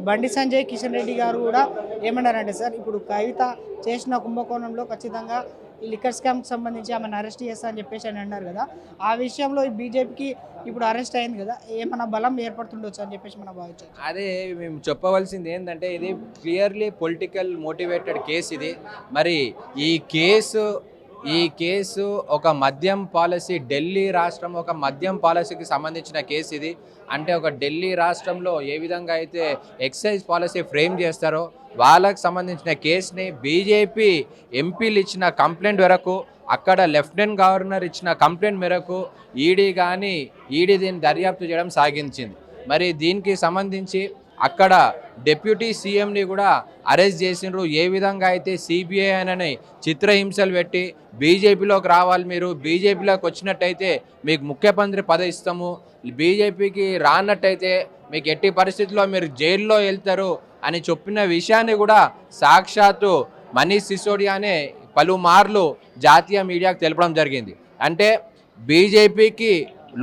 బండి సంజయ్ కిషన్ రెడ్డి గారు కూడా ఏమన్నారంటే సార్, ఇప్పుడు కవిత చేసిన కుంభకోణంలో ఖచ్చితంగా ఈ లిక్కర్ స్కామ్కి సంబంధించి ఆమెను అరెస్ట్ చేస్తా అని చెప్పేసి అని అన్నారు కదా. ఆ విషయంలో ఈ బీజేపీకి ఇప్పుడు అరెస్ట్ అయింది కదా, ఏమన్నా బలం ఏర్పడుతుండొచ్చు అని చెప్పేసి మనం భావించాం. అదే మేము చెప్పవలసింది ఏంటంటే, ఇది క్లియర్లీ పొలిటికల్ మోటివేటెడ్ కేసు ఇది. మరి ఈ కేసు ఒక మద్యం పాలసీ, ఢిల్లీ రాష్ట్రం ఒక మద్యం పాలసీకి సంబంధించిన కేసు ఇది. అంటే ఒక ఢిల్లీ రాష్ట్రంలో ఏ విధంగా అయితే ఎక్సైజ్ పాలసీ ఫ్రేమ్ చేస్తారో వాళ్ళకు సంబంధించిన కేసుని బీజేపీ ఎంపీలు ఇచ్చిన కంప్లైంట్ వరకు, అక్కడ లెఫ్టినెంట్ గవర్నర్ ఇచ్చిన కంప్లైంట్ మేరకు ఈడీ దీన్ని దర్యాప్తు చేయడం సాగించింది. మరి దీనికి సంబంధించి అక్కడ డిప్యూటీ సీఎంని కూడా అరెస్ట్ చేసిండ్రు. ఏ విధంగా అయితే సిబిఐ అని చిత్రహింసలు పెట్టి బీజేపీలోకి రావాలి, మీరు బీజేపీలోకి వచ్చినట్టయితే మీకు ముఖ్యమంత్రి పదవి ఇస్తాము, బీజేపీకి రానట్టయితే మీకు ఎట్టి పరిస్థితుల్లో మీరు జైల్లో వెళ్తారు అని చెప్పిన విషయాన్ని కూడా సాక్షాత్తు మనీష్ సిసోడియానే పలుమార్లు జాతీయ మీడియాకు తెలపడం జరిగింది. అంటే బీజేపీకి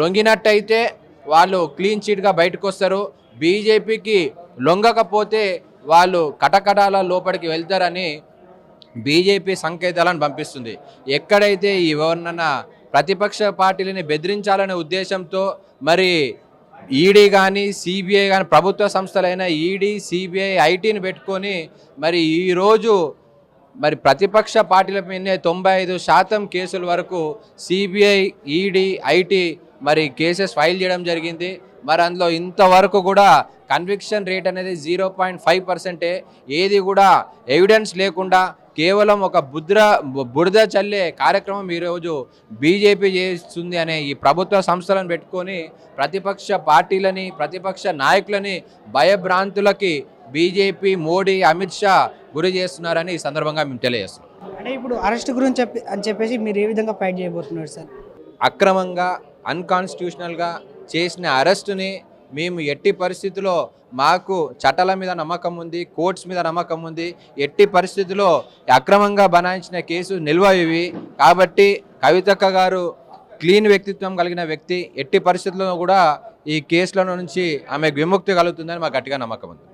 లొంగినట్టయితే వాళ్ళు క్లీన్ చీట్గా బయటకు వస్తారు, బీజేపీకి లొంగకపోతే వాళ్ళు కటకటాల లోపలికి వెళ్తారని బీజేపీ సంకేతాలను పంపిస్తుంది. ఎక్కడైతే ఎవరినన్నా ప్రతిపక్ష పార్టీలని బెదిరించాలనే ఉద్దేశంతో మరి ఈడీ కానీ సిబిఐ కానీ ప్రభుత్వ సంస్థలైన ఈడీ సిబిఐ ఐటీని పెట్టుకొని మరి ఈరోజు మరి ప్రతిపక్ష పార్టీల మీద 95% కేసుల వరకు సిబిఐ, ఈడీ, ఐటీ మరి కేసెస్ ఫైల్ చేయడం జరిగింది. మరి అందులో ఇంతవరకు కూడా కన్విక్షన్ రేట్ అనేది 0.5%. ఏది కూడా ఎవిడెన్స్ లేకుండా కేవలం ఒక బురద చల్లే కార్యక్రమం ఈరోజు బీజేపీ చేస్తుంది అనే ఈ ప్రభుత్వ సంస్థలను పెట్టుకొని ప్రతిపక్ష పార్టీలని, ప్రతిపక్ష నాయకులని భయభ్రాంతులకి బీజేపీ, మోడీ, అమిత్ షా గురి చేస్తున్నారని ఈ సందర్భంగా మేము తెలియజేస్తున్నాం. అంటే ఇప్పుడు అరెస్ట్ గురించి చెప్పేసి మీరు ఏ విధంగా ఫైట్ చేయబోతున్నారు సార్? అక్రమంగా, అన్కాన్స్టిట్యూషనల్గా చేసిన అరెస్టుని మేము ఎట్టి పరిస్థితుల్లో, మాకు చట్టాల మీద నమ్మకం ఉంది, కోర్ట్స్ మీద నమ్మకం ఉంది, ఎట్టి పరిస్థితుల్లో అక్రమంగా బనాయించిన కేసు నిల్వవి. కాబట్టి కవితక్క గారు క్లీన్ వ్యక్తిత్వం కలిగిన వ్యక్తి, ఎట్టి పరిస్థితుల్లో కూడా ఈ కేసుల నుంచి ఆమెకు విముక్తి కలుగుతుందని మాకు గట్టిగా నమ్మకం ఉంది.